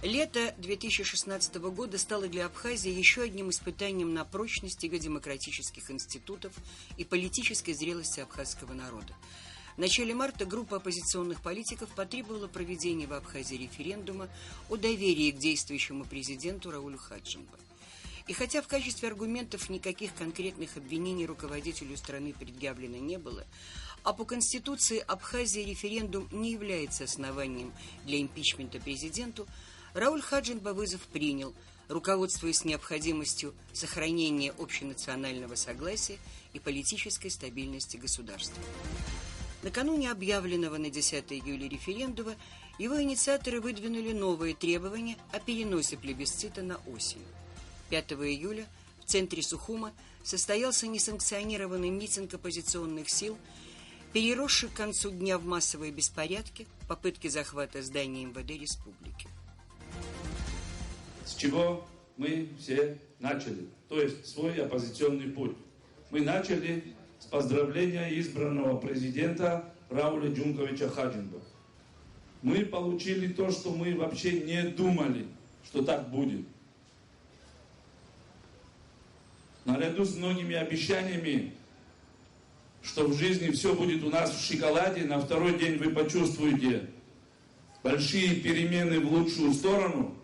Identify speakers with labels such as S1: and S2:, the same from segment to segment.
S1: Лето 2016 года стало для Абхазии еще одним испытанием на прочность его демократических институтов и политической зрелости абхазского народа. В начале марта группа оппозиционных политиков потребовала проведения в Абхазии референдума о доверии к действующему президенту Раулю Хаджимба. И хотя в качестве аргументов никаких конкретных обвинений руководителю страны предъявлено не было, а по Конституции Абхазии референдум не является основанием для импичмента президенту, Рауль Хаджимба вызов принял, руководствуясь необходимостью сохранения общенационального согласия и политической стабильности государства. Накануне объявленного на 10 июля референдума его инициаторы выдвинули новые требования о переносе плебисцита на осень. 5 июля в центре Сухума состоялся несанкционированный митинг оппозиционных сил, переросший к концу дня в массовые беспорядки, попытки захвата здания МВД республики.
S2: С чего мы все начали, то есть свой оппозиционный путь. Мы начали с поздравления избранного президента Рауля Джунковича Хаджимба. Мы получили то, что мы вообще не думали, что так будет. Наряду с многими обещаниями, что в жизни все будет у нас в шоколаде, на второй день вы почувствуете большие перемены в лучшую сторону.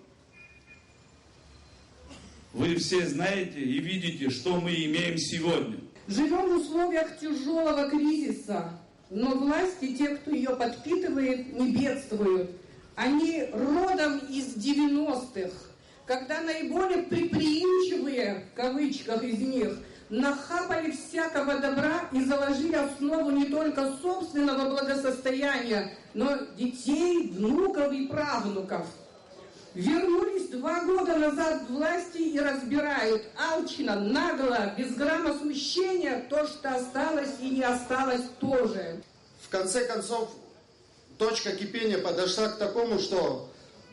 S2: Вы все знаете и видите, что мы имеем сегодня.
S3: Живем в условиях тяжелого кризиса, но власти, те, кто ее подпитывает, не бедствуют. Они родом из 90-х, когда наиболее предприимчивые, в кавычках, из них, нахапали всякого добра и заложили основу не только собственного благосостояния, но детей, внуков и правнуков. Вернулись 2 года назад к власти и разбирают алчно, нагло, без грамма смущения то, что осталось и не осталось тоже.
S4: В конце концов, точка кипения подошла к такому, что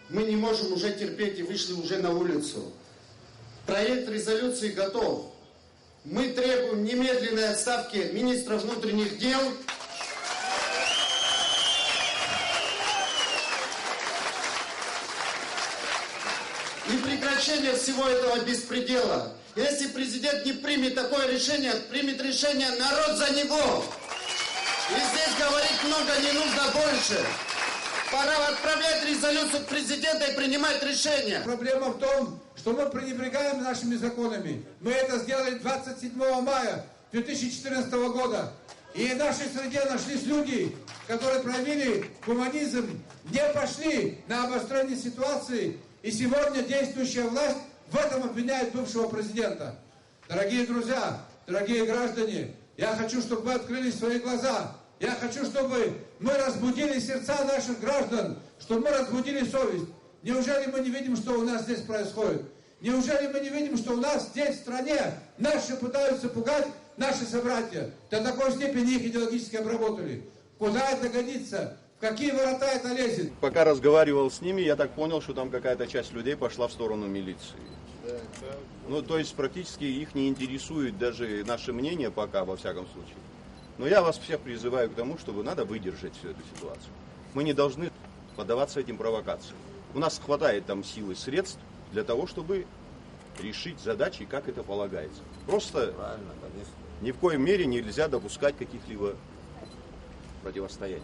S4: мы не можем уже терпеть и вышли уже на улицу. Проект резолюции готов. Мы требуем немедленной отставки министра внутренних дел. И прекращение всего этого беспредела. Если президент не примет такое решение, примет решение народ за него. И здесь говорить много не нужно больше. Пора отправлять резолюцию к президенту и принимать решение.
S5: Проблема в том, что мы пренебрегаем нашими законами. Мы это сделали 27 мая 2014 года. И в нашей среде нашлись люди, которые проявили гуманизм, не пошли на обострение ситуации. И сегодня действующая власть в этом обвиняет бывшего президента. Дорогие друзья, дорогие граждане, я хочу, чтобы вы открыли свои глаза. Я хочу, чтобы мы разбудили сердца наших граждан, чтобы мы разбудили совесть. Неужели мы не видим, что у нас здесь происходит? Неужели мы не видим, что у нас здесь, в стране, наши пытаются пугать наши собратья? До такой степени их идеологически обработали. Куда это годится? В какие ворота это лезет?
S6: Пока разговаривал с ними, я так понял, что там какая-то часть людей пошла в сторону милиции. Ну, то есть практически их не интересует даже наше мнение пока, во всяком случае. Но я вас всех призываю к тому, чтобы надо выдержать всю эту ситуацию. Мы не должны поддаваться этим провокациям. У нас хватает там сил и средств для того, чтобы решить задачи, как это полагается. Просто ни в коем мере нельзя допускать каких-либо противостояний.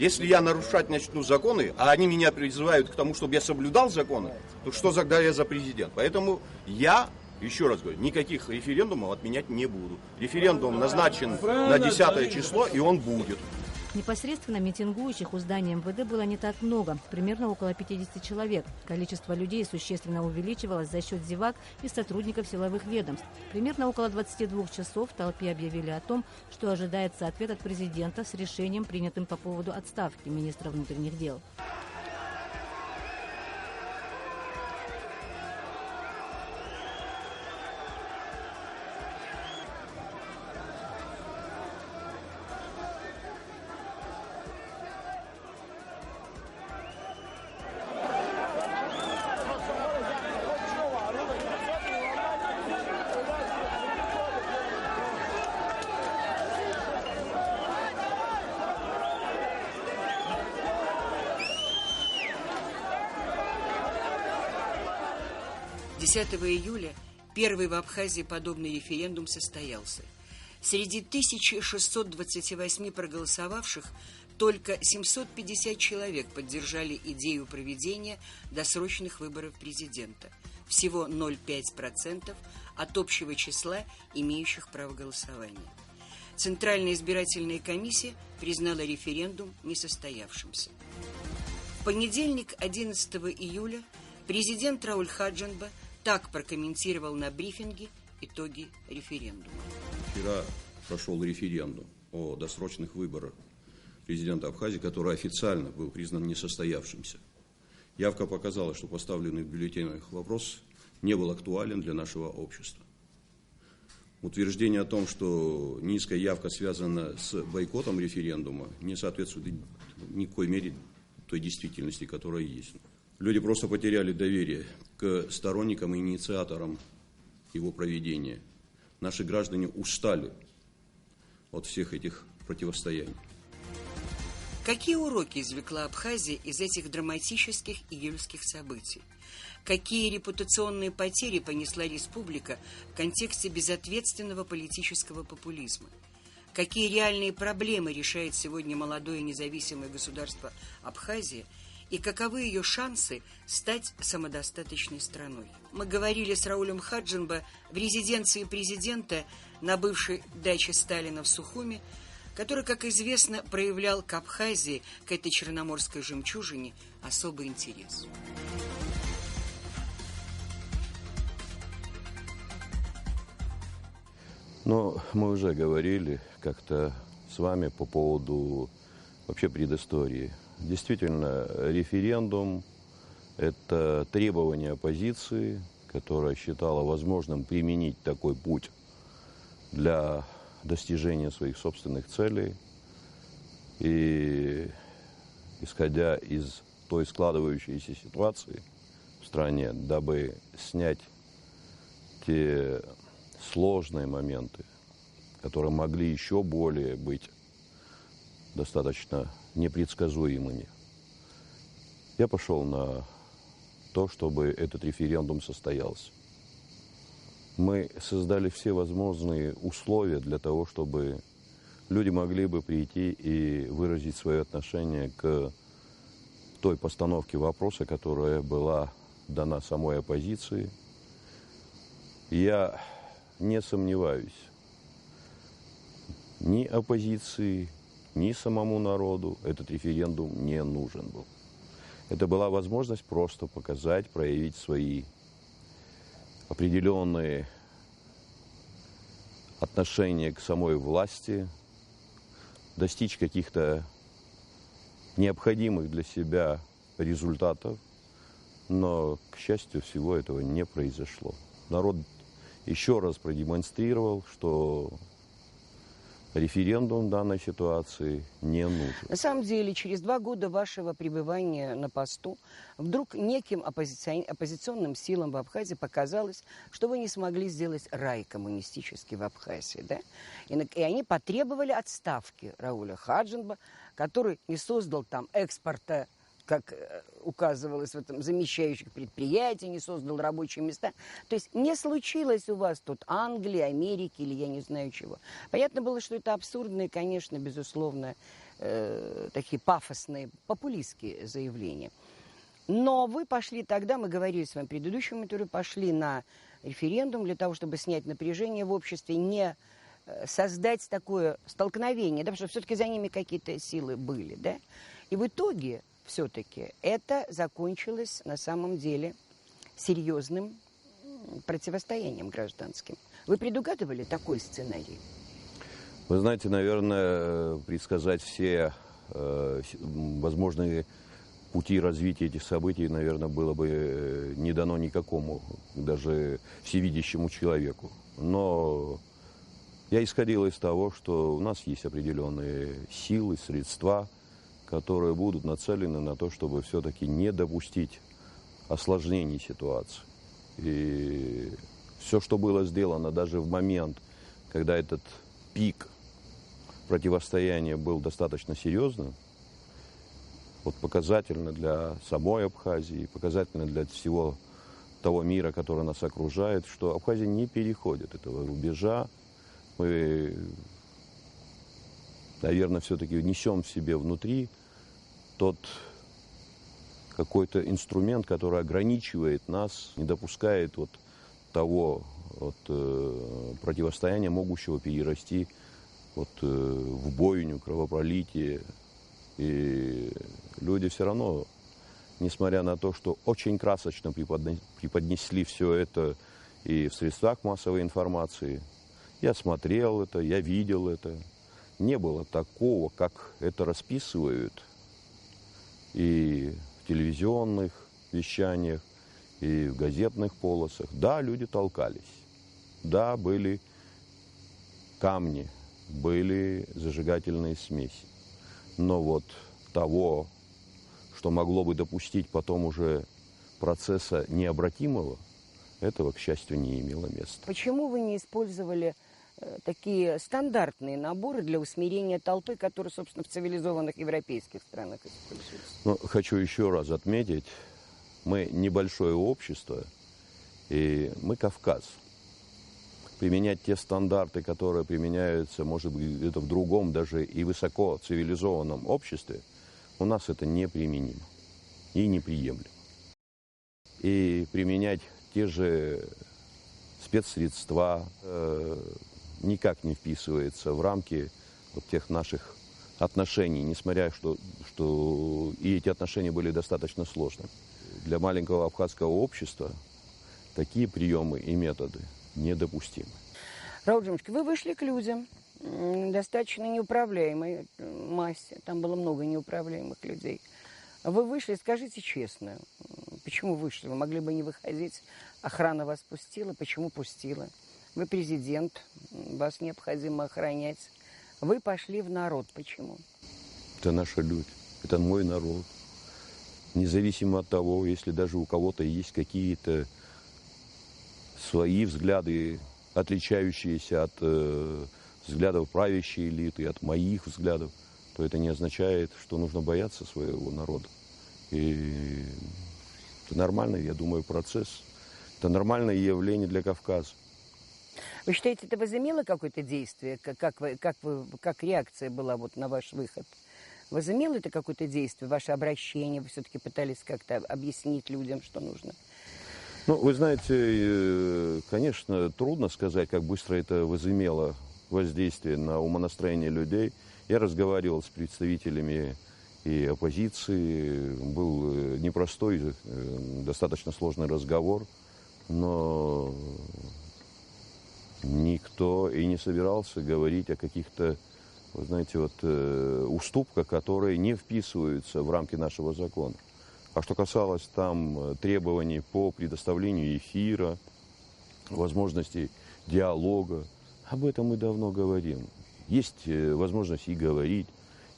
S6: Если я нарушать начну законы, а они меня призывают к тому, чтобы я соблюдал законы, то что тогда я за президент? Поэтому я... Еще раз говорю, никаких референдумов отменять не буду. Референдум назначен на 10 число, и он будет.
S7: Непосредственно митингующих у здания МВД было не так много, примерно около 50 человек. Количество людей существенно увеличивалось за счет зевак и сотрудников силовых ведомств. Примерно около 22 часов в толпе объявили о том, что ожидается ответ от президента с решением, принятым по поводу отставки министра внутренних дел.
S1: 10 июля первый в Абхазии подобный референдум состоялся. Среди 1628 проголосовавших только 750 человек поддержали идею проведения досрочных выборов президента. Всего 0,5% от общего числа имеющих право голосования. Центральная избирательная комиссия признала референдум несостоявшимся. В понедельник, 11 июля, президент Рауль Хаджинба так прокомментировал на брифинге итоги референдума.
S6: Вчера прошел референдум о досрочных выборах президента Абхазии, который официально был признан несостоявшимся. Явка показала, что поставленный в бюллетенях вопрос не был актуален для нашего общества. Утверждение о том, что низкая явка связана с бойкотом референдума, не соответствует в никакой мере той действительности, которая есть. Люди просто потеряли доверие к сторонникам и инициаторам его проведения. Наши граждане устали от всех этих противостояний.
S1: Какие уроки извлекла Абхазия из этих драматических июльских событий? Какие репутационные потери понесла республика в контексте безответственного политического популизма? Какие реальные проблемы решает сегодня молодое независимое государство Абхазия? И каковы ее шансы стать самодостаточной страной? Мы говорили с Раулем Хаджинба в резиденции президента на бывшей даче Сталина в Сухуми, который, как известно, проявлял к Абхазии, к этой черноморской жемчужине, особый интерес.
S6: Но мы уже говорили как-то с вами по поводу вообще предыстории. Действительно, референдум – это требование оппозиции, которая считала возможным применить такой путь для достижения своих собственных целей. И исходя из той складывающейся ситуации в стране, дабы снять те сложные моменты, которые могли еще более быть достаточно непредсказуемыми, я пошел на то, чтобы этот референдум состоялся. Мы создали все возможные условия для того, чтобы люди могли бы прийти и выразить свое отношение к той постановке вопроса, которая была дана самой оппозиции. Я не сомневаюсь, ни оппозиции, ни самому народу этот референдум не нужен был. Это была возможность просто показать, проявить свои определенные отношения к самой власти, достичь каких-то необходимых для себя результатов, но, к счастью, всего этого не произошло. Народ еще раз продемонстрировал, что референдум в данной ситуации не нужен.
S1: На самом деле, через 2 года вашего пребывания на посту вдруг неким оппозиционным силам в Абхазии показалось, что вы не смогли сделать рай коммунистический в Абхазии. Да? И они потребовали отставки Рауля Хаджинба, который не создал там экспорта, как указывалось в этом, замещающих предприятий, не создал рабочие места. То есть не случилось у вас тут Англии, Америки или я не знаю чего. Понятно было, что это абсурдные, конечно, безусловно, такие пафосные, популистские заявления. Но вы пошли тогда, мы говорили с вами в предыдущем интервью, пошли на референдум для того, чтобы снять напряжение в обществе, не создать такое столкновение, да, потому что все-таки за ними какие-то силы были. Да? И в итоге все-таки это закончилось на самом деле серьезным противостоянием гражданским. Вы предугадывали такой сценарий?
S6: Вы знаете, наверное, предсказать все возможные пути развития этих событий, наверное, было бы не дано никакому, даже всевидящему человеку. Но я исходил из того, что у нас есть определенные силы, средства, которые будут нацелены на то, чтобы все-таки не допустить осложнений ситуации. И все, что было сделано даже в момент, когда этот пик противостояния был достаточно серьезным, вот показательно для самой Абхазии, показательно для всего того мира, который нас окружает, что Абхазия не переходит этого рубежа. Мы, наверное, все-таки несем в себе внутри тот какой-то инструмент, который ограничивает нас, не допускает вот того противостояния, могущего перерасти в бойню, кровопролитие. И люди все равно, несмотря на то, что очень красочно преподнесли все это и в средствах массовой информации, я смотрел это, я видел это, не было такого, как это расписывают и в телевизионных вещаниях, и в газетных полосах. Да, люди толкались, да, были камни, были зажигательные смеси, но вот того, что могло бы допустить потом уже процесса необратимого, этого, к счастью, не имело места.
S1: Почему вы не использовали такие стандартные наборы для усмирения толпы, которые, собственно, в цивилизованных европейских странах используются?
S6: Ну, хочу еще раз отметить, мы небольшое общество, и мы Кавказ. Применять те стандарты, которые применяются, может быть, где-то в другом, даже и высоко цивилизованном обществе, у нас это неприменимо и неприемлемо. И применять те же спецсредства никак не вписывается в рамки тех наших отношений, несмотря что и эти отношения были достаточно сложными. Для маленького абхазского общества такие приемы и методы недопустимы.
S1: Рауль Джумович, вы вышли к людям, достаточно неуправляемой массе, там было много неуправляемых людей. Вы вышли, скажите честно, почему вышли? Вы могли бы не выходить, охрана вас пустила, почему пустила? Вы президент, вас необходимо охранять. Вы пошли в народ, почему?
S6: Это наши люди, это мой народ. Независимо от того, если даже у кого-то есть какие-то свои взгляды, отличающиеся от взглядов правящей элиты, от моих взглядов, то это не означает, что нужно бояться своего народа. И это нормальный, я думаю, процесс. Это нормальное явление для Кавказа.
S1: Вы считаете, это возымело какое-то действие? Как реакция была вот на ваш выход? Возымело это какое-то действие, ваше обращение? Вы все-таки пытались как-то объяснить людям, что нужно?
S6: Ну, вы знаете, конечно, трудно сказать, как быстро это возымело воздействие на умонастроение людей. Я разговаривал с представителями и оппозиции. Был непростой, достаточно сложный разговор, но никто и не собирался говорить о каких-то, вы знаете, уступках, которые не вписываются в рамки нашего закона. А что касалось там требований по предоставлению эфира, возможностей диалога, об этом мы давно говорим. Есть возможность и говорить,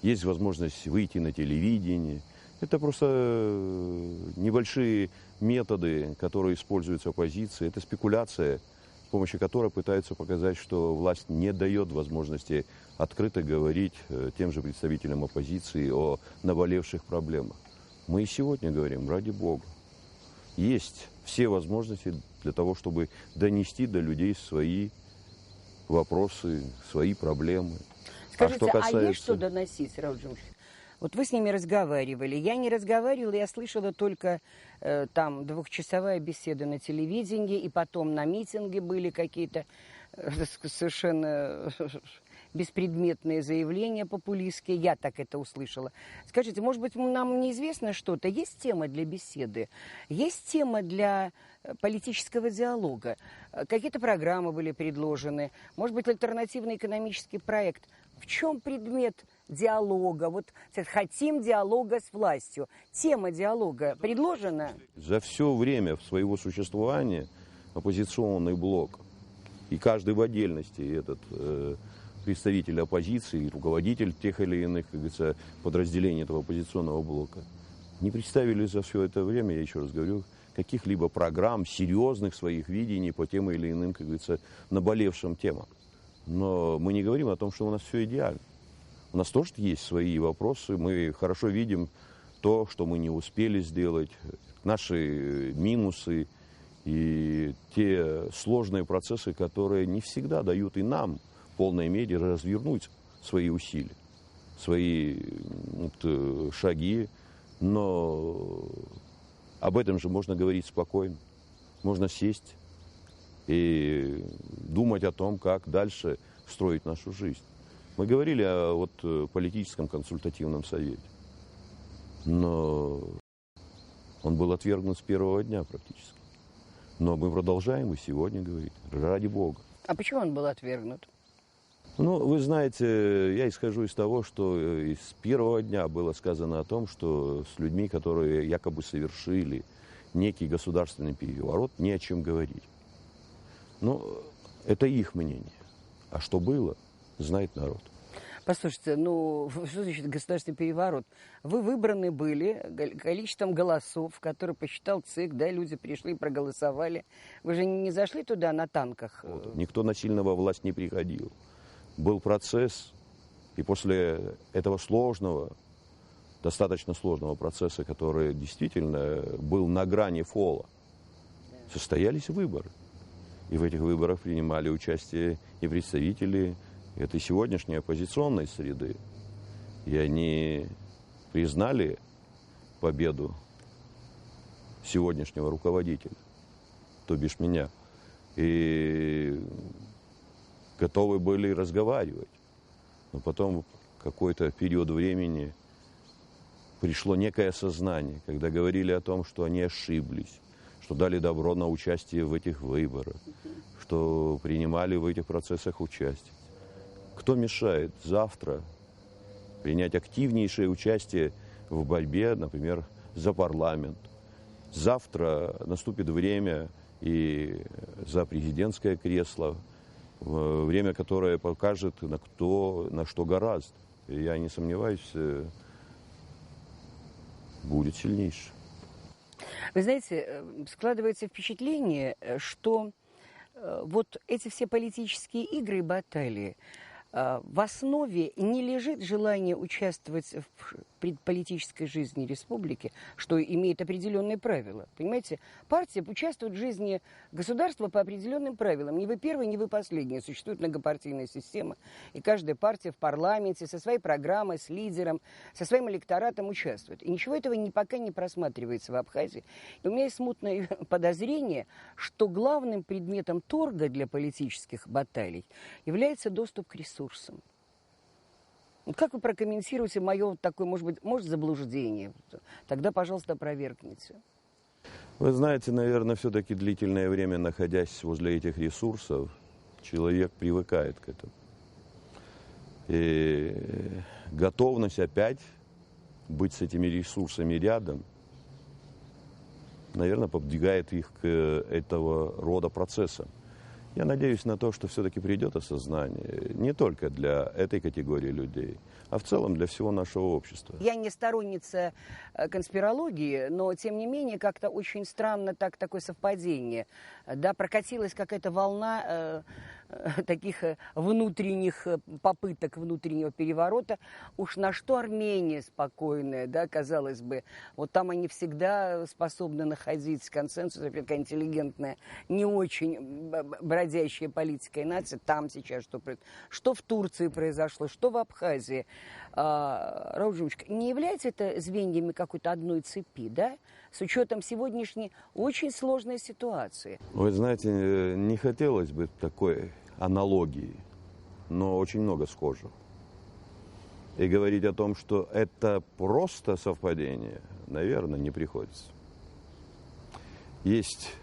S6: есть возможность выйти на телевидение. Это просто небольшие методы, которые используются оппозицией. Это спекуляция, с помощью которой пытаются показать, что власть не дает возможности открыто говорить тем же представителям оппозиции о наболевших проблемах. Мы и сегодня говорим, ради Бога, есть все возможности для того, чтобы донести до людей свои вопросы, свои проблемы.
S1: Скажите, а есть что доносить, Рауль Джумович? Вот вы с ними разговаривали. Я не разговаривала, я слышала только там двухчасовая беседа на телевидении, и потом на митинге были какие-то совершенно беспредметные заявления популистские. Я так это услышала. Скажите, может быть, нам неизвестно что-то? Есть тема для беседы? Есть тема для политического диалога? Какие-то программы были предложены? Может быть, альтернативный экономический проект? В чем предмет диалога? Вот хотим диалога с властью. Тема диалога предложена?
S6: За все время своего существования оппозиционный блок, и каждый в отдельности этот представитель оппозиции, руководитель тех или иных, как говорится, подразделений этого оппозиционного блока, не представили за все это время, я еще раз говорю, каких-либо программ, серьезных своих видений по тем или иным, как говорится, наболевшим темам. Но мы не говорим о том, что у нас все идеально. У нас тоже есть свои вопросы, мы хорошо видим то, что мы не успели сделать, наши минусы и те сложные процессы, которые не всегда дают и нам в полной мере развернуть свои усилия, свои шаги, но об этом же можно говорить спокойно. Можно сесть и думать о том, как дальше строить нашу жизнь. Мы говорили о политическом консультативном совете, но он был отвергнут с первого дня практически. Но мы продолжаем и сегодня говорить, ради Бога.
S1: А почему он был отвергнут?
S6: Ну, вы знаете, я исхожу из того, что с первого дня было сказано о том, что с людьми, которые якобы совершили некий государственный переворот, не о чем говорить. Ну, это их мнение. А что было, знает народ.
S1: Послушайте, ну, что значит государственный переворот? Вы выбраны были количеством голосов, которые посчитал ЦИК, да, люди пришли, проголосовали. Вы же не зашли туда на танках?
S6: Никто насильно во власть не приходил. Был процесс, и после этого достаточно сложного процесса, который действительно был на грани фола, состоялись выборы. И в этих выборах принимали участие и представители этой сегодняшней оппозиционной среды. И они признали победу сегодняшнего руководителя, то бишь меня. И готовы были разговаривать. Но потом какой-то период времени пришло некое осознание, когда говорили о том, что они ошиблись, что дали добро на участие в этих выборах, что принимали в этих процессах участие. Кто мешает завтра принять активнейшее участие в борьбе, например, за парламент? Завтра наступит время и за президентское кресло, время, которое покажет, на что гораздо. И я не сомневаюсь, будет сильнейший.
S1: Вы знаете, складывается впечатление, что вот эти все политические игры и баталии, в основе не лежит желание участвовать в политической жизни республики, что имеет определенные правила. Понимаете, партия участвует в жизни государства по определенным правилам. Не вы первый, не вы последний. Существует многопартийная система, и каждая партия в парламенте со своей программой, с лидером, со своим электоратом участвует. И ничего этого пока не просматривается в Абхазии. И у меня есть смутное подозрение, что главным предметом торга для политических баталий является доступ к ресурсам. Как вы прокомментируете мое такое, может, заблуждение? Тогда, пожалуйста, опровергните.
S6: Вы знаете, наверное, все-таки длительное время, находясь возле этих ресурсов, человек привыкает к этому. И готовность опять быть с этими ресурсами рядом, наверное, подвигает их к этого рода процессам. Я надеюсь на то, что все-таки придет осознание не только для этой категории людей, а в целом для всего нашего общества.
S1: Я не сторонница конспирологии, но, тем не менее, как-то очень странно такое совпадение. Да, прокатилась какая-то волна таких внутренних попыток внутреннего переворота. Уж на что Армения спокойная, да, казалось бы. Вот там они всегда способны находить консенсус, такая интеллигентная, не очень бродящая политика и нация. Там сейчас что в Турции произошло, что в Абхазии. Рауль Жумович, не является это звеньями какой-то одной цепи, да? С учетом сегодняшней очень сложной ситуации.
S6: Вы знаете, не хотелось бы такой аналогии, но очень много схожего. И говорить о том, что это просто совпадение, наверное, не приходится. Есть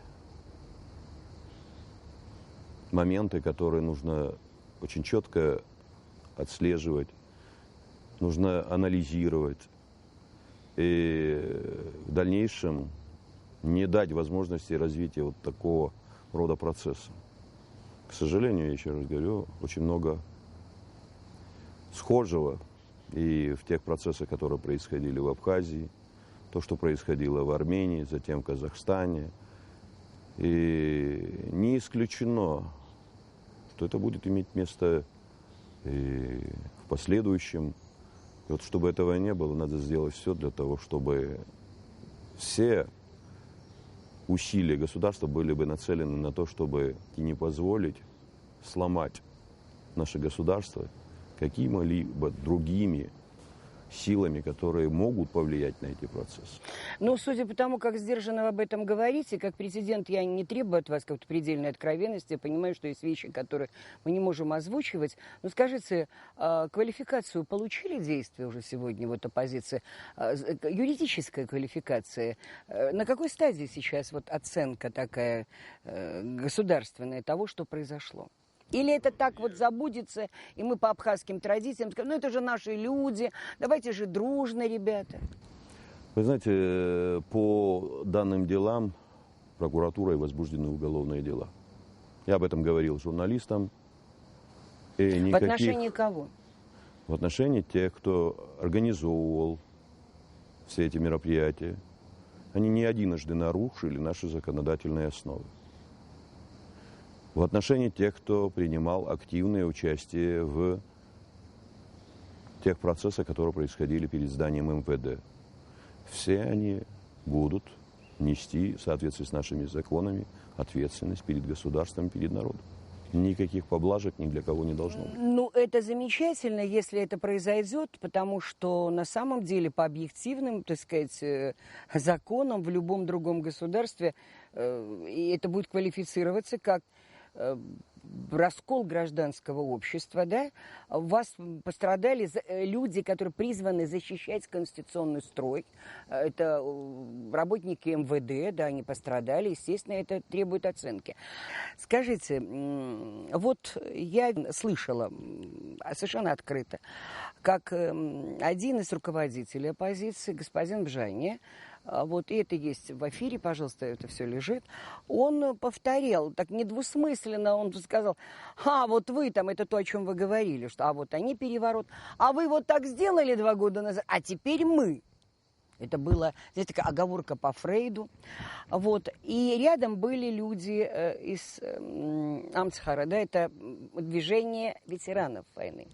S6: моменты, которые нужно очень четко отслеживать, нужно анализировать и в дальнейшем не дать возможности развития вот такого рода процесса. К сожалению, я еще раз говорю, очень много схожего и в тех процессах, которые происходили в Абхазии, то, что происходило в Армении, затем в Казахстане. И не исключено, что это будет иметь место и в последующем. И вот чтобы этого не было, надо сделать все для того, чтобы все усилия государства были бы нацелены на то, чтобы не позволить сломать наше государство какими-либо другими силами, которые могут повлиять на эти процессы.
S1: Ну, судя по тому, как сдержанно вы об этом говорите, как президент, я не требую от вас какой-то предельной откровенности. Я понимаю, что есть вещи, которые мы не можем озвучивать. Но скажите, квалификацию получили действия уже сегодня, вот оппозиция? Юридическая квалификация. На какой стадии сейчас вот оценка такая государственная того, что произошло? Или это так вот забудется, и мы по абхазским традициям скажем, ну это же наши люди, давайте же дружно, ребята.
S6: Вы знаете, по данным делам прокуратурой возбуждены уголовные дела. Я об этом говорил журналистам.
S1: В отношении кого?
S6: В отношении тех, кто организовывал все эти мероприятия. Они не единожды нарушили наши законодательные основы. В отношении тех, кто принимал активное участие в тех процессах, которые происходили перед зданием МВД. Все они будут нести, в соответствии с нашими законами, ответственность перед государством, перед народом. Никаких поблажек ни для кого не должно быть.
S1: Ну, это замечательно, если это произойдет, потому что на самом деле по объективным, так сказать, законам в любом другом государстве это будет квалифицироваться как раскол гражданского общества, да? У вас пострадали люди, которые призваны защищать конституционный строй. Это работники МВД, да, они пострадали, естественно, это требует оценки. Скажите, вот я слышала совершенно открыто, как один из руководителей оппозиции, господин Бжания, вот и это есть в эфире, пожалуйста, это все лежит, он повторял, так недвусмысленно, он сказал, вот вы там, это то, о чем вы говорили, что, вот они переворот, а вы вот так сделали 2 года назад, а теперь мы. Это была, знаете, такая оговорка по Фрейду. Вот. И рядом были люди из Амцхара, да, это движение ветеранов войны.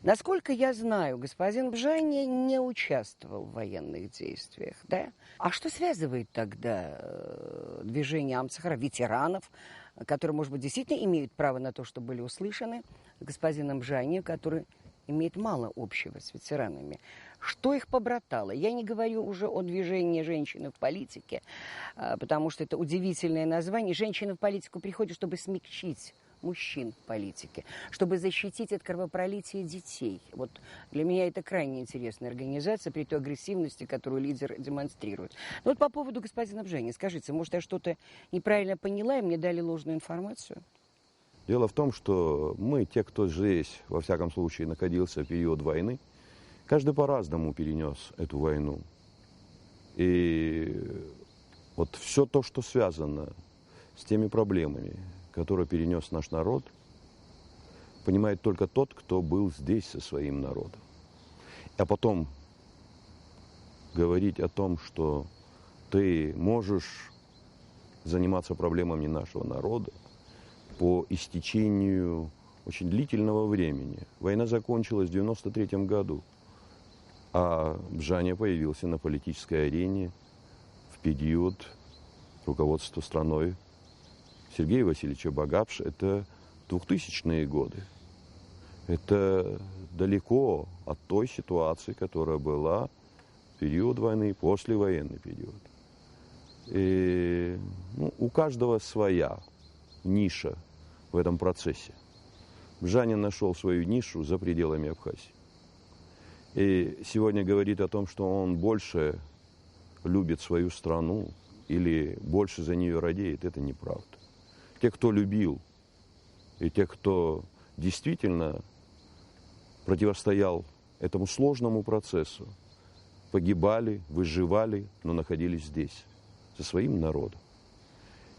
S1: Насколько я знаю, господин Бжания не участвовал в военных действиях, да? А что связывает тогда движение Амцхара, ветеранов, которые, может быть, действительно имеют право на то, что были услышаны, господином Бжанием, который имеет мало общего с ветеранами? Что их побратало? Я не говорю уже о движении «Женщины в политике», потому что это удивительное название. Женщины в политику приходят, чтобы смягчить мужчин в политике, чтобы защитить от кровопролития детей. Вот для меня это крайне интересная организация при той агрессивности, которую лидер демонстрирует. Но вот по поводу господина Бжания, скажите, может, я что-то неправильно поняла, и мне дали ложную информацию?
S6: Дело в том, что мы, те, кто здесь, во всяком случае, находился в период войны, каждый по-разному перенес эту войну. И вот все то, что связано с теми проблемами, которые перенес наш народ, понимает только тот, кто был здесь со своим народом. А потом говорить о том, что ты можешь заниматься проблемами нашего народа по истечению очень длительного времени. Война закончилась в 1993 году. А Бжания появился на политической арене в период руководства страной Сергея Васильевича Багапша. Это 2000-е годы. Это далеко от той ситуации, которая была в период войны и послевоенный период. И, у каждого своя ниша в этом процессе. Бжания нашел свою нишу за пределами Абхазии. И сегодня говорит о том, что он больше любит свою страну или больше за нее радеет, это неправда. Те, кто любил, и те, кто действительно противостоял этому сложному процессу, погибали, выживали, но находились здесь, со своим народом.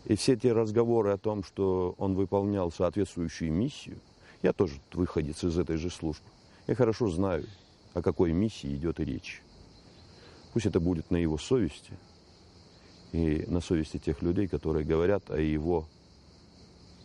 S6: И все те разговоры о том, что он выполнял соответствующую миссию, я тоже выходец из этой же службы, я хорошо знаю, о какой миссии идет речь. Пусть это будет на его совести и на совести тех людей, которые говорят о его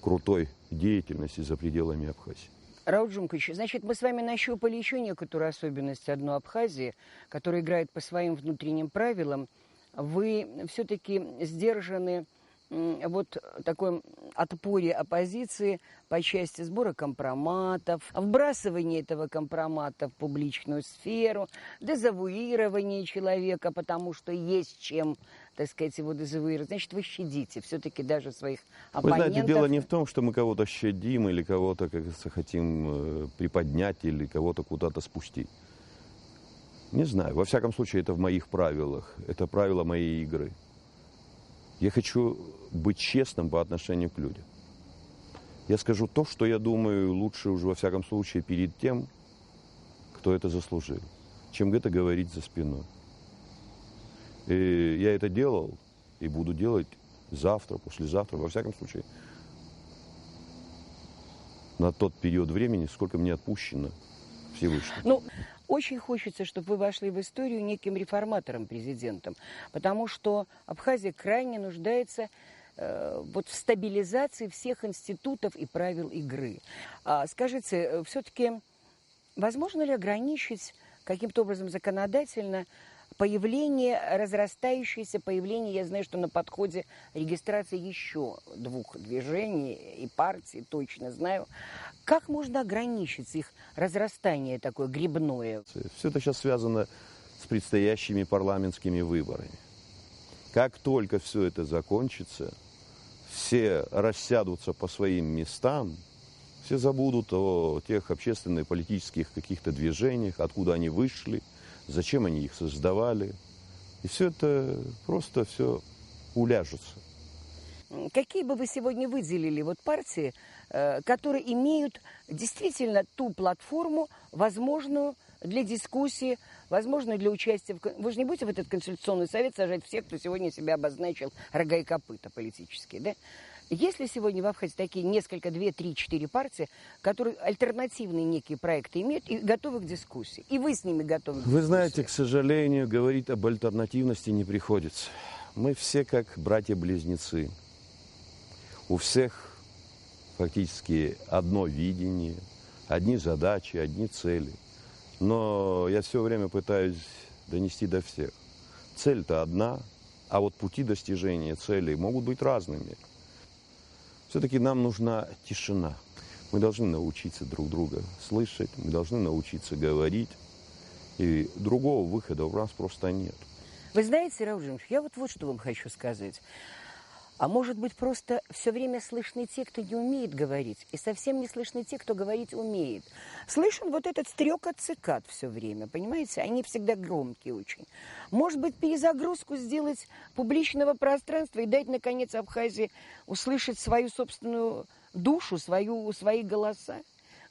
S6: крутой деятельности за пределами Абхазии.
S1: Рауль Джумкович, значит, мы с вами нащупали еще некоторую особенность одной Абхазии, которая играет по своим внутренним правилам. вы все-таки сдержаны вот такой отпоре оппозиции по части сбора компроматов, вбрасывания этого компромата в публичную сферу, дезавуирования человека, потому что есть чем, так сказать, его дезавуировать. Значит, вы щадите все-таки даже своих оппонентов.
S6: Вы знаете, дело не в том, что мы кого-то щадим или кого-то, как говорится, хотим приподнять или кого-то куда-то спустить. Не знаю. Во всяком случае, это в моих правилах. Это правила моей игры. Я хочу быть честным по отношению к людям. Я скажу то, что я думаю, лучше уже во всяком случае перед тем, кто это заслужил, чем это говорить за спиной. И я это делал и буду делать завтра, послезавтра, во всяком случае, на тот период времени, сколько мне отпущено Всевышним.
S1: Ну, очень хочется, чтобы вы вошли в историю неким реформатором-президентом, потому что Абхазия крайне нуждается вот в стабилизации всех институтов и правил игры. Скажите, все-таки возможно ли ограничить каким-то образом законодательно разрастающееся появление, я знаю, что на подходе регистрации еще 2 движений и партий, точно знаю. Как можно ограничить их разрастание такое грибное?
S6: Все это сейчас связано с предстоящими парламентскими выборами. Как только все это закончится, все рассядутся по своим местам, все забудут о тех общественных, политических каких-то движениях, откуда они вышли, зачем они их создавали. И все это просто все уляжется.
S1: Какие бы вы сегодня выделили вот партии, которые имеют действительно ту платформу, возможную для дискуссии, возможную для участия? Вы же не будете в этот конституционный совет сажать всех, кто сегодня себя обозначил рога и копыта политические, да? Есть ли сегодня в Абхазии такие несколько, 2, 3, 4 партии, которые альтернативные некие проекты имеют и готовы к дискуссии? И вы с ними готовы к дискуссии?
S6: Вы знаете, к сожалению, говорить об альтернативности не приходится. Мы все как братья-близнецы. У всех фактически одно видение, одни задачи, одни цели. Но я все время пытаюсь донести до всех. Цель-то одна, а вот пути достижения цели могут быть разными. Все-таки нам нужна тишина. Мы должны научиться друг друга слышать, мы должны научиться говорить. И другого выхода у нас просто нет.
S1: Вы знаете, Рауль Джимович, я вот что вам хочу сказать. А может быть, просто все время слышны те, кто не умеет говорить, и совсем не слышны те, кто говорить умеет. Слышен вот этот стрекот цикад все время, понимаете? Они всегда громкие очень. Может быть, перезагрузку сделать публичного пространства и дать, наконец, Абхазии услышать свою собственную душу, свои голоса?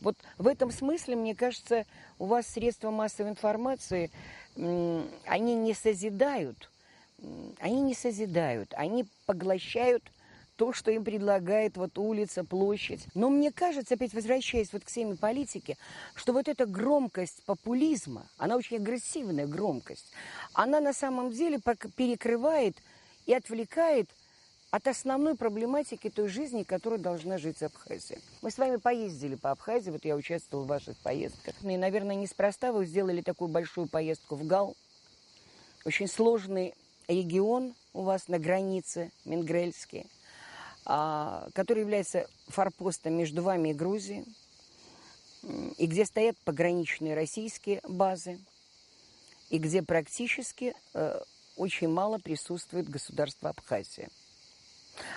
S1: Вот в этом смысле, мне кажется, у вас средства массовой информации, они не созидают, они поглощают то, что им предлагает вот улица, площадь. Но мне кажется, опять возвращаясь вот к теме политики, что вот эта громкость популизма, она очень агрессивная громкость, она на самом деле перекрывает и отвлекает от основной проблематики той жизни, которой должна жить Абхазия. Мы с вами поездили по Абхазии, вот я участвовала в ваших поездках. И, наверное, неспроста вы сделали такую большую поездку в Гал. Очень сложный регион у вас на границе, Мингрельский, который является форпостом между вами и Грузией, и где стоят пограничные российские базы, и где практически очень мало присутствует государство Абхазия.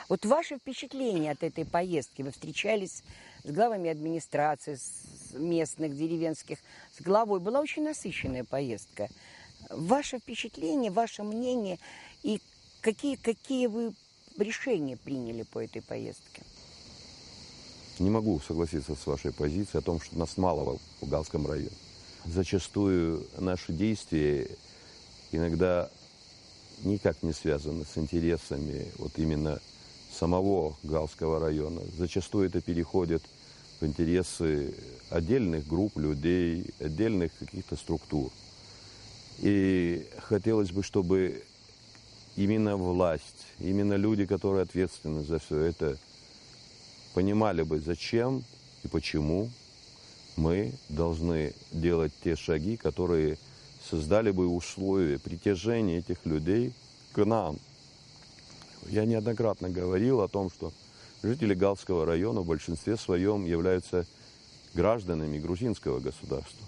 S1: Вот ваше впечатление от этой поездки? Вы встречались с главами администрации, с местных, деревенских, с главой. Была очень насыщенная поездка. Ваше впечатление, ваше мнение и какие вы решения приняли по этой поездке?
S6: Не могу согласиться с вашей позицией о том, что нас мало в Галском районе. Зачастую наши действия иногда никак не связаны с интересами вот именно самого Галского района. Зачастую это переходит в интересы отдельных групп людей, отдельных каких-то структур. И хотелось бы, чтобы именно власть, именно люди, которые ответственны за все это, понимали бы, зачем и почему мы должны делать те шаги, которые создали бы условия притяжения этих людей к к нам. Я неоднократно говорил о том, что жители Галского района в большинстве своем являются гражданами грузинского государства.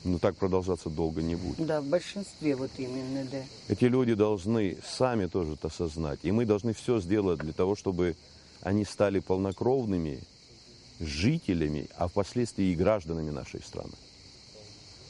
S6: Но так продолжаться долго не будет.
S1: Да, в большинстве вот именно, да.
S6: Эти люди должны сами тоже это осознать. И мы должны все сделать для того, чтобы они стали полнокровными жителями, а впоследствии и гражданами нашей страны.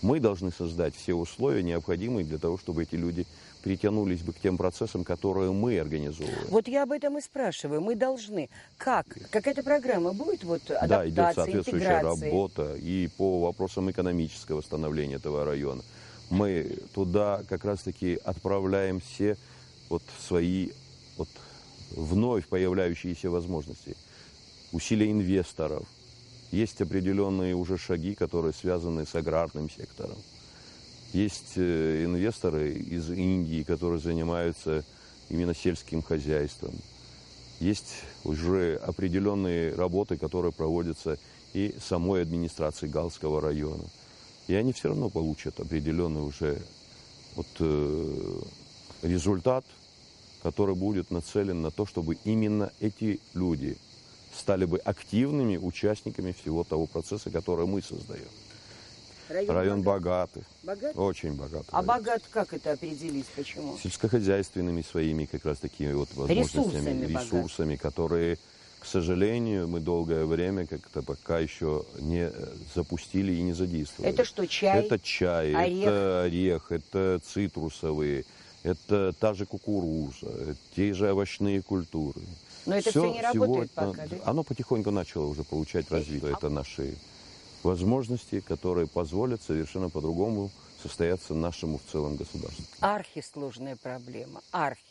S6: Мы должны создать все условия, необходимые для того, чтобы эти люди притянулись бы к тем процессам, которые мы организовываем.
S1: Вот я об этом и спрашиваю. Мы должны. Как? Какая-то программа будет? Вот адаптация,
S6: да, идет соответствующая
S1: интеграция.
S6: работа и по вопросам экономического становления этого района. Мы туда как раз-таки отправляем все вот свои вот вновь появляющиеся возможности. Усилия инвесторов. Есть определенные уже шаги, которые связаны с аграрным сектором. Есть инвесторы из Индии, которые занимаются именно сельским хозяйством. Есть уже определенные работы, которые проводятся и самой администрацией Галского района. И они все равно получат определенный уже результат, который будет нацелен на то, чтобы именно эти люди стали бы активными участниками всего того процесса, который мы создаем. Район богатый.
S1: Богат?
S6: Очень богатый.
S1: А богат как это определить? Почему?
S6: Сельскохозяйственными своими как раз такими вот возможностями, ресурсами, которые, к сожалению, мы долгое время как-то пока еще не запустили и не задействовали.
S1: Это что, чай?
S6: Это чай,
S1: орех?
S6: это орех, это цитрусовые, это та же кукуруза, те же овощные культуры.
S1: Но это все не работает пока, да?
S6: Оно потихоньку начало уже получать развитие. Это наши возможности, которые позволят совершенно по-другому состояться нашему в целом государству.
S1: Архисложная проблема.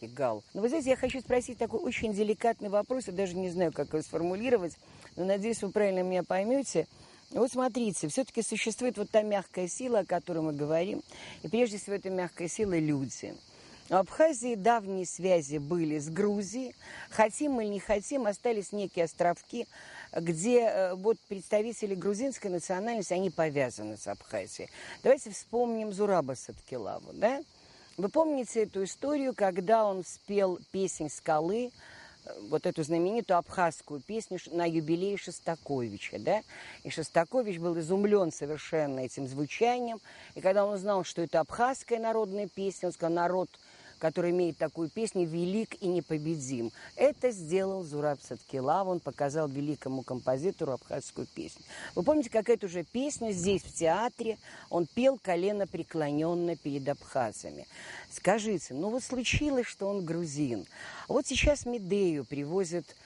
S1: Гал. Но вы знаете, я хочу спросить такой очень деликатный вопрос. Я даже не знаю, как его сформулировать, но надеюсь, вы правильно меня поймете. Вот смотрите, все-таки существует вот та мягкая сила, о которой мы говорим. И прежде всего, эта мягкая сила – люди. В Абхазии давние связи были с Грузией. Хотим или не хотим, остались некие островки, где вот представители грузинской национальности, они повязаны с Абхазией. Давайте вспомним Зураба Саткилаву, да? Вы помните эту историю, когда он спел песнь «Скалы», вот эту знаменитую абхазскую песню на юбилей Шостаковича, да? И Шостакович был изумлен совершенно этим звучанием. И когда он узнал, что это абхазская народная песня, он сказал: народ, который имеет такую песню, велик и непобедим. Это сделал Зураб Саткилава, он показал великому композитору абхазскую песню. Вы помните, как эту же песню здесь, в театре, он пел коленопреклоненно перед абхазами. Скажите, ну вот случилось, что он грузин. А вот сейчас Медею привозят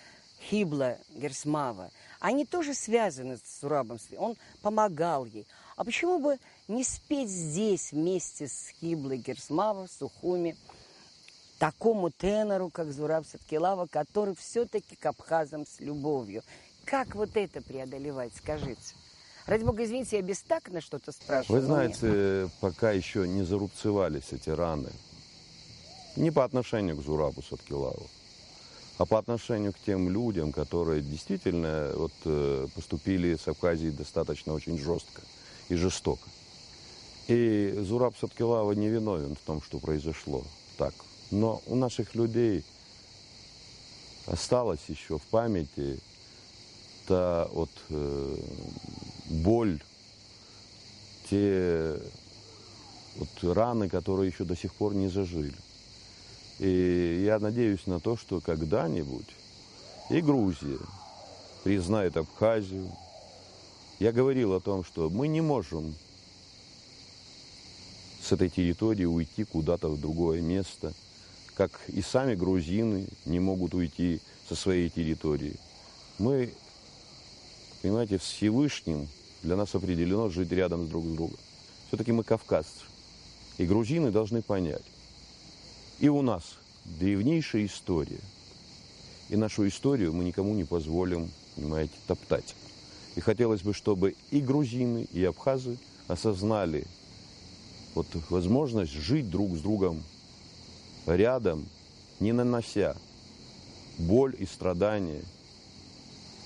S1: Хибла Герсмава. Они тоже связаны с Зурабом, он помогал ей. А почему бы не спеть здесь вместе с Хиблой Герсмава, Сухуми, такому тенору, как Зураб Саткилава, который все-таки к абхазам с любовью? Как вот это преодолевать, скажите? Ради бога, извините, я бестактно что-то спрашиваю.
S6: Вы знаете, пока еще не зарубцевались эти раны. Не по отношению к Зурабу Саткилаву, а по отношению к тем людям, которые действительно поступили с Абхазией достаточно очень жестко и жестоко. И Зураб Саткилава не виновен в том, что произошло так. Но у наших людей осталась еще в памяти та боль, те раны, которые еще до сих пор не зажили. И я надеюсь на то, что когда-нибудь и Грузия признает Абхазию. Я говорил о том, что мы не можем с этой территории уйти куда-то в другое место, как и сами грузины не могут уйти со своей территории. Мы, понимаете, с Всевышним для нас определено жить рядом друг с другом. Все-таки мы кавказцы. И грузины должны понять. И у нас древнейшая история. И нашу историю мы никому не позволим, понимаете, топтать. И хотелось бы, чтобы и грузины, и абхазы осознали возможность жить друг с другом рядом, не нанося боль и страдания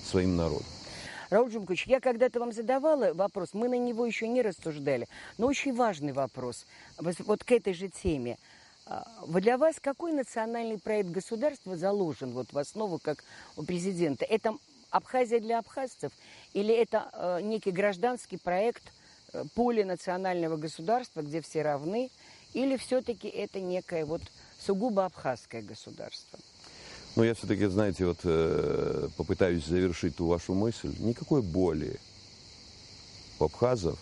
S6: своим народам.
S1: Рауль Джумкович, я когда-то вам задавала вопрос, мы на него еще не рассуждали, но очень важный вопрос, вот к этой же теме.
S8: Для вас какой национальный проект государства заложен вот в основу, как у президента? Это Абхазия для абхазцев или это некий гражданский проект полинационального государства, где все равны, или все-таки это некое вот сугубо абхазское государство?
S6: Но я все-таки, знаете, вот попытаюсь завершить ту вашу мысль. Никакой боли у абхазов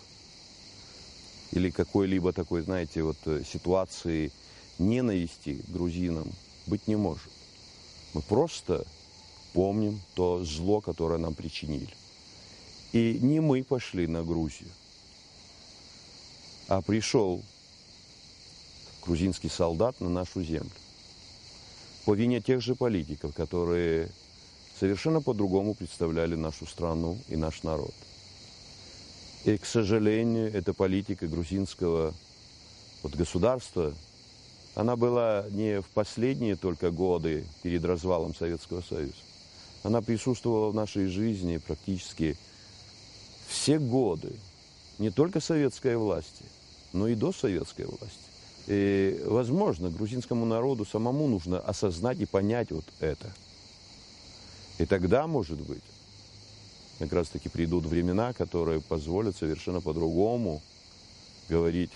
S6: или какой-либо такой, знаете, вот ситуации ненависти к грузинам быть не может. Мы просто помним то зло, которое нам причинили. И не мы пошли на Грузию, а пришел грузинский солдат на нашу землю. По вине тех же политиков, которые совершенно по-другому представляли нашу страну и наш народ. И, к сожалению, эта политика грузинского государства, она была не в последние только годы перед развалом Советского Союза. Она присутствовала в нашей жизни практически все годы, не только советской власти, но и до советской власти. И, возможно, грузинскому народу самому нужно осознать и понять вот это. И тогда, может быть, как раз-таки придут времена, которые позволят совершенно по-другому говорить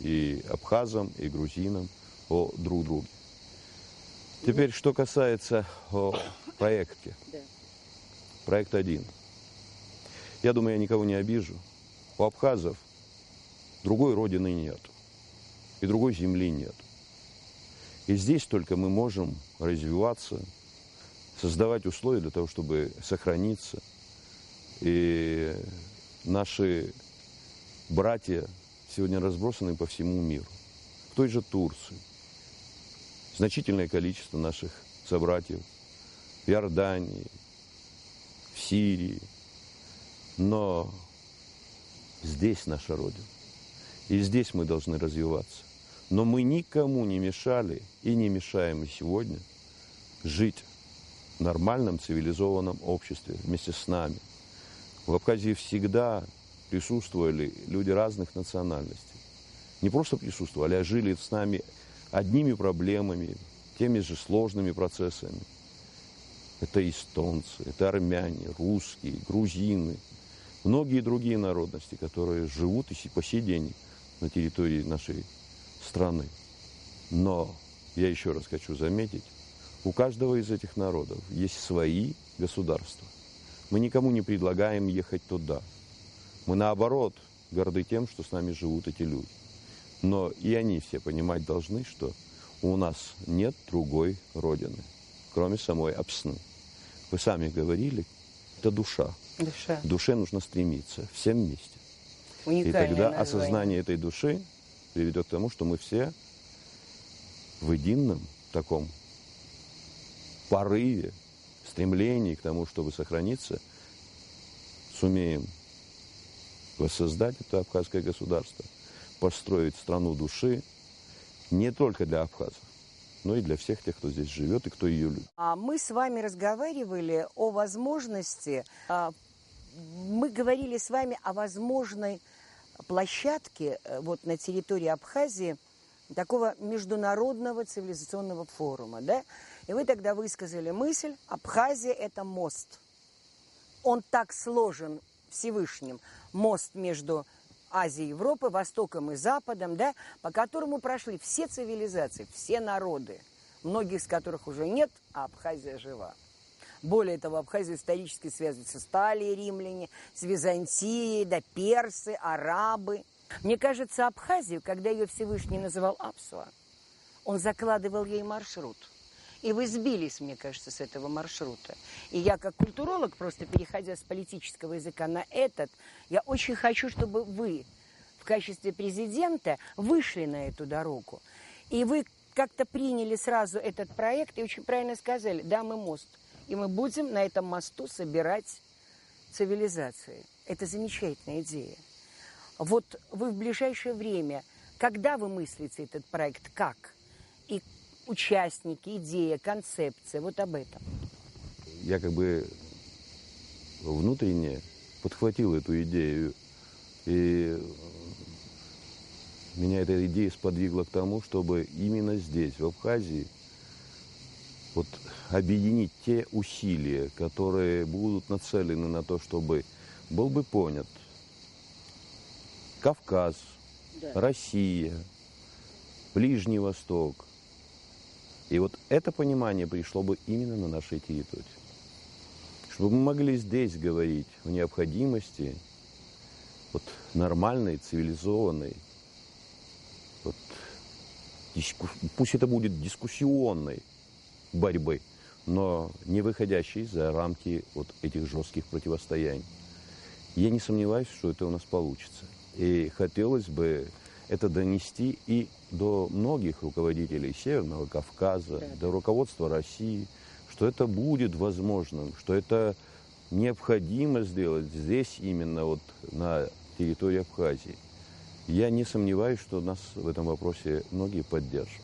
S6: и абхазам, и грузинам о друг друге. Теперь, что касается проекта. Проект 1. Я думаю, я никого не обижу. У абхазов другой родины нет. И другой земли нет. И здесь только мы можем развиваться, создавать условия для того, чтобы сохраниться. И наши братья сегодня разбросаны по всему миру. В той же Турции. Значительное количество наших собратьев в Иордании, в Сирии. Но здесь наша Родина. И здесь мы должны развиваться. Но мы никому не мешали и не мешаем и сегодня жить в нормальном цивилизованном обществе вместе с нами. В Абхазии всегда присутствовали люди разных национальностей. Не просто присутствовали, а жили с нами одними проблемами, теми же сложными процессами. Это эстонцы, это армяне, русские, грузины, многие другие народности, которые живут и по сей день на территории нашей страны. Но я еще раз хочу заметить, у каждого из этих народов есть свои государства. Мы никому не предлагаем ехать туда. Мы, наоборот, горды тем, что с нами живут эти люди. Но и они все понимать должны, что у нас нет другой родины, кроме самой Апсны. Вы сами говорили, это душа.
S8: Душа.
S6: К душе нужно стремиться всем вместе.
S8: Уникальное
S6: И тогда
S8: название.
S6: осознание этой души приведет к тому, что мы все в едином таком порыве, стремлении к тому, чтобы сохраниться, сумеем воссоздать это абхазское государство, построить страну души не только для абхазов, но и для всех тех, кто здесь живет и кто ее любит.
S8: Мы с вами разговаривали о возможности, мы говорили с вами о возможной площадке вот на территории Абхазии такого международного цивилизационного форума, да? И вы тогда высказали мысль: Абхазия – это мост. Он так сложен Всевышним, мост между Азией и Европой, Востоком и Западом, да, по которому прошли все цивилизации, все народы, многих из которых уже нет, а Абхазия жива. Более того, Абхазия исторически связывается с Италией, римляне, с Византией, да, персы, арабы. Мне кажется, Абхазию, когда ее Всевышний называл Апсуа, он закладывал ей маршрут. И вы сбились, мне кажется, с этого маршрута. И я, как культуролог, просто переходя с политического языка на этот, я очень хочу, чтобы вы в качестве президента вышли на эту дорогу. И вы как-то приняли сразу этот проект и очень правильно сказали: да, мы мост. И мы будем на этом мосту собирать цивилизации. Это замечательная идея. Вот вы в ближайшее время, когда вы мыслите этот проект, как? И участники, идея, концепция, вот об этом.
S6: Я как бы внутренне подхватил эту идею и меня эта идея сподвигла к тому, чтобы именно здесь, в Абхазии, вот объединить те усилия, которые будут нацелены на то, чтобы был бы понят Кавказ, Россия, Ближний Восток. И вот это понимание пришло бы именно на нашей территории. Чтобы мы могли здесь говорить о необходимости вот нормальной, цивилизованной, вот, пусть это будет дискуссионной борьбы, но не выходящей за рамки вот этих жестких противостояний. Я не сомневаюсь, что это у нас получится. И хотелось бы это донести и до многих руководителей Северного Кавказа, до руководства России, что это будет возможным, что это необходимо сделать здесь, именно вот на территории Абхазии. Я не сомневаюсь, что нас в этом вопросе многие поддержат.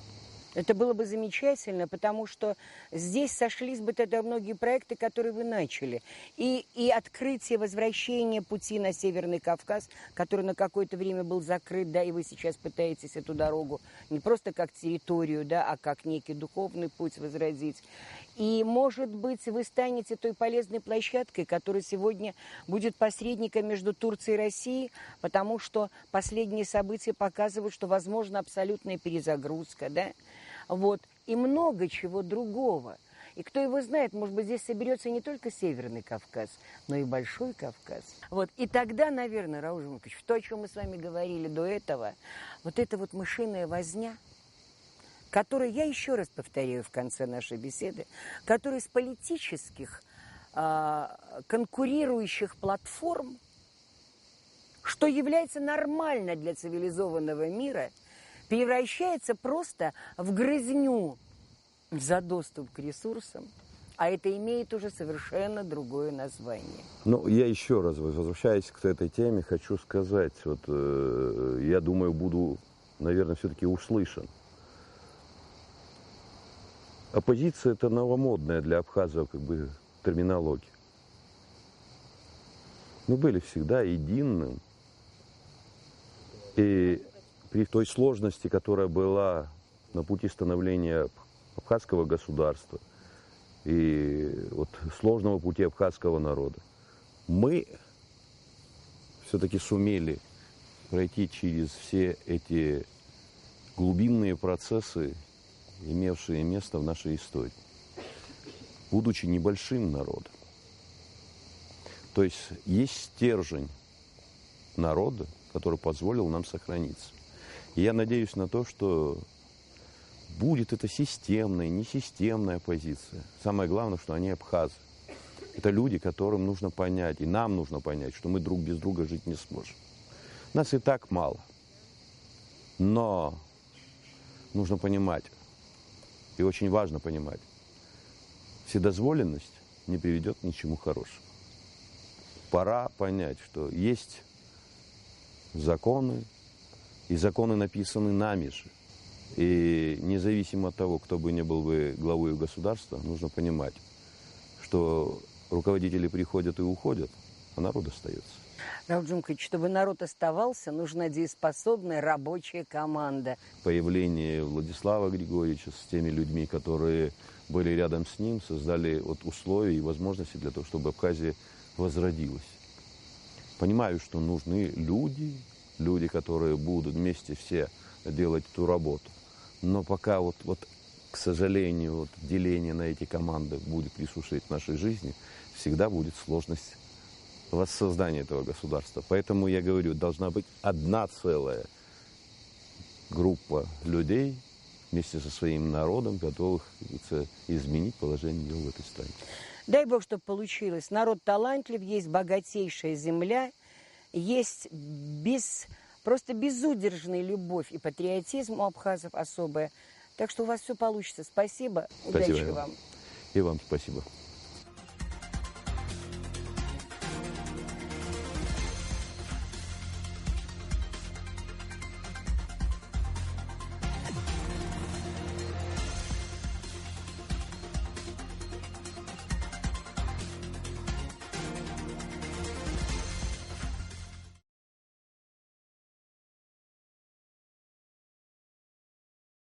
S8: Это было бы замечательно, потому что здесь сошлись бы тогда многие проекты, которые вы начали. И открытие, возвращение пути на Северный Кавказ, который на какое-то время был закрыт, да, и вы сейчас пытаетесь эту дорогу не просто как территорию, да, а как некий духовный путь возродить. И, может быть, вы станете той полезной площадкой, которая сегодня будет посредником между Турцией и Россией, потому что последние события показывают, что возможна абсолютная перезагрузка, да? Вот. И много чего другого. И кто его знает, может быть, здесь соберется не только Северный Кавказ, но и Большой Кавказ. Вот. И тогда, наверное, Рауль Жумакович, то, о чем мы с вами говорили до этого, вот эта вот мышиная возня, которая, я еще раз повторяю в конце нашей беседы, которая с политических конкурирующих платформ, что является нормально для цивилизованного мира, превращается просто в грызню за доступ к ресурсам, а это имеет уже совершенно другое название.
S6: Ну, я еще раз, возвращаясь к этой теме, хочу сказать, вот, я думаю, буду, наверное, все-таки услышан. Оппозиция – это новомодная для абхазов как бы терминология. Мы были всегда единым. И при той сложности, которая была на пути становления абхазского государства и вот сложного пути абхазского народа, мы все-таки сумели пройти через все эти глубинные процессы, имевшие место в нашей истории, будучи небольшим народом. То есть стержень народа, который позволил нам сохраниться. И я надеюсь на то, что будет это системная, несистемная позиция. Самое главное, что они абхазы. Это люди, которым нужно понять, и нам нужно понять, что мы друг без друга жить не сможем. Нас и так мало. Но нужно понимать, и очень важно понимать, вседозволенность не приведет ни к чему хорошему. Пора понять, что есть законы, и законы написаны нами же. И независимо от того, кто бы ни был бы главой государства, нужно понимать, что руководители приходят и уходят, а народ остается.
S8: Рауль Жумакович, чтобы народ оставался, нужна дееспособная рабочая команда.
S6: Появление Владислава Григорьевича с теми людьми, которые были рядом с ним, создали вот условия и возможности для того, чтобы Абхазия возродилась. Понимаю, что нужны люди, которые будут вместе все делать эту работу. Но пока вот к сожалению, вот деление на эти команды будет присутствовать в нашей жизни, всегда будет сложность воссоздания этого государства. Поэтому я говорю, должна быть одна целая группа людей вместе со своим народом, готовых изменить положение дел в этой стране.
S8: Дай Бог, чтобы получилось. Народ талантлив, есть богатейшая земля, есть просто безудержная любовь и патриотизм у абхазов особая. Так что у вас все получится. Спасибо.
S6: Спасибо.
S8: Удачи вам.
S6: И вам спасибо.